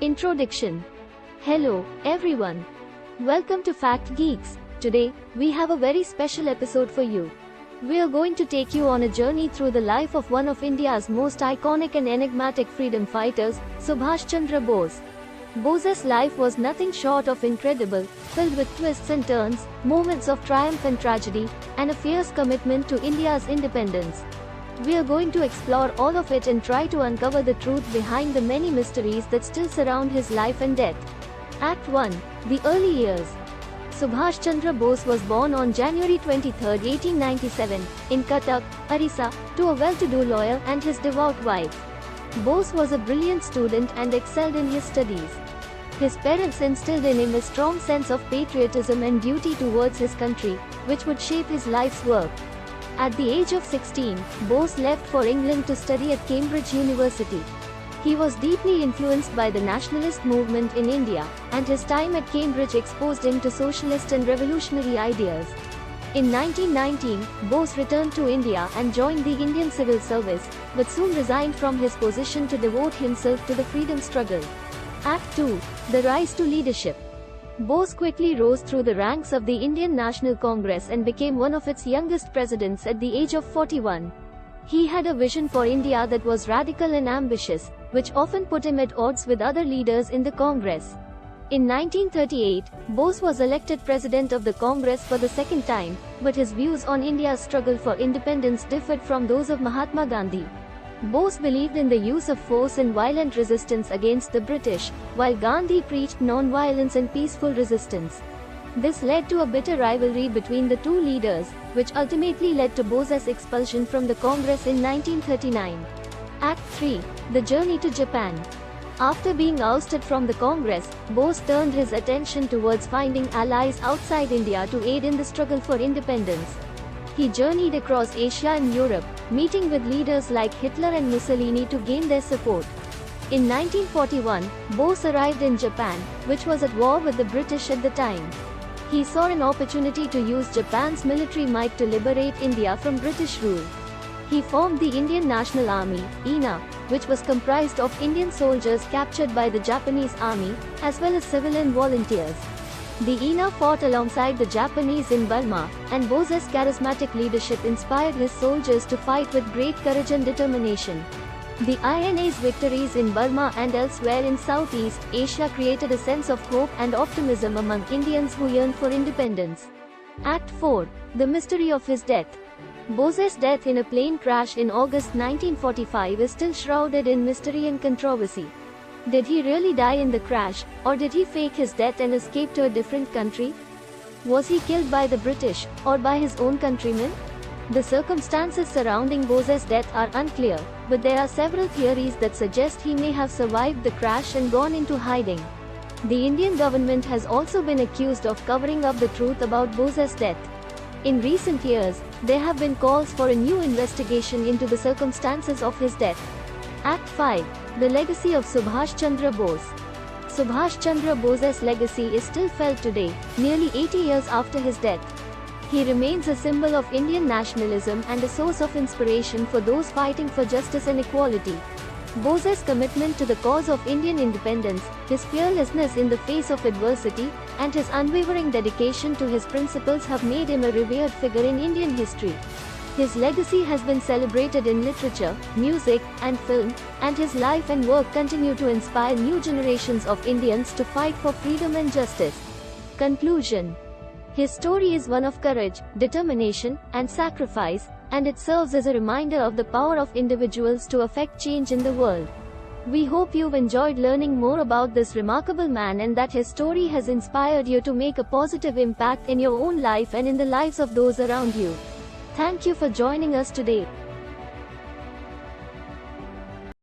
Introduction. Hello, everyone. Welcome to Fact Geeks. Today, we have a very special episode for you. We are going to take you on a journey through the life of one of India's most iconic and enigmatic freedom fighters, Subhas Chandra Bose. Bose's life was nothing short of incredible, filled with twists and turns, moments of triumph and tragedy, and a fierce commitment to India's independence. We are going to explore all of it and try to uncover the truth behind the many mysteries that still surround his life and death. Act 1. The Early Years. Subhas Chandra Bose was born on January 23, 1897, in Cuttack, Orissa, to a well-to-do lawyer and his devout wife. Bose was a brilliant student and excelled in his studies. His parents instilled in him a strong sense of patriotism and duty towards his country, which would shape his life's work. At the age of 16, Bose left for England to study at Cambridge University. He was deeply influenced by the nationalist movement in India, and his time at Cambridge exposed him to socialist and revolutionary ideas. In 1919, Bose returned to India and joined the Indian Civil Service, but soon resigned from his position to devote himself to the freedom struggle. Act 2. The Rise to Leadership. Bose quickly rose through the ranks of the Indian National Congress and became one of its youngest presidents at the age of 41. He had a vision for India that was radical and ambitious, which often put him at odds with other leaders in the Congress. In 1938, Bose was elected president of the Congress for the second time, but his views on India's struggle for independence differed from those of Mahatma Gandhi. Bose believed in the use of force and violent resistance against the British, while Gandhi preached non-violence and peaceful resistance. This led to a bitter rivalry between the two leaders, which ultimately led to Bose's expulsion from the Congress in 1939. Act 3. The Journey to Japan. After being ousted from the Congress, Bose turned his attention towards finding allies outside India to aid in the struggle for independence. He journeyed across Asia and Europe, meeting with leaders like Hitler and Mussolini to gain their support. In 1941, Bose arrived in Japan, which was at war with the British at the time. He saw an opportunity to use Japan's military might to liberate India from British rule. He formed the Indian National Army, INA, which was comprised of Indian soldiers captured by the Japanese army, as well as civilian volunteers. The INA fought alongside the Japanese in Burma, and Bose's charismatic leadership inspired his soldiers to fight with great courage and determination. The INA's victories in Burma and elsewhere in Southeast Asia created a sense of hope and optimism among Indians who yearned for independence. Act 4. The Mystery of his Death. Bose's death in a plane crash in August 1945 is still shrouded in mystery and controversy. Did he really die in the crash, or did he fake his death and escape to a different country? Was he killed by the British, or by his own countrymen? The circumstances surrounding Bose's death are unclear, but there are several theories that suggest he may have survived the crash and gone into hiding. The Indian government has also been accused of covering up the truth about Bose's death. In recent years, there have been calls for a new investigation into the circumstances of his death. Act 5. The Legacy of Subhas Chandra Bose. Subhas Chandra Bose's legacy is still felt today, nearly 80 years after his death. He remains a symbol of Indian nationalism and a source of inspiration for those fighting for justice and equality. Bose's commitment to the cause of Indian independence, his fearlessness in the face of adversity, and his unwavering dedication to his principles have made him a revered figure in Indian history. His legacy has been celebrated in literature, music, and film, and his life and work continue to inspire new generations of Indians to fight for freedom and justice. Conclusion. His story is one of courage, determination, and sacrifice, and it serves as a reminder of the power of individuals to affect change in the world. We hope you've enjoyed learning more about this remarkable man and that his story has inspired you to make a positive impact in your own life and in the lives of those around you. Thank you for joining us today.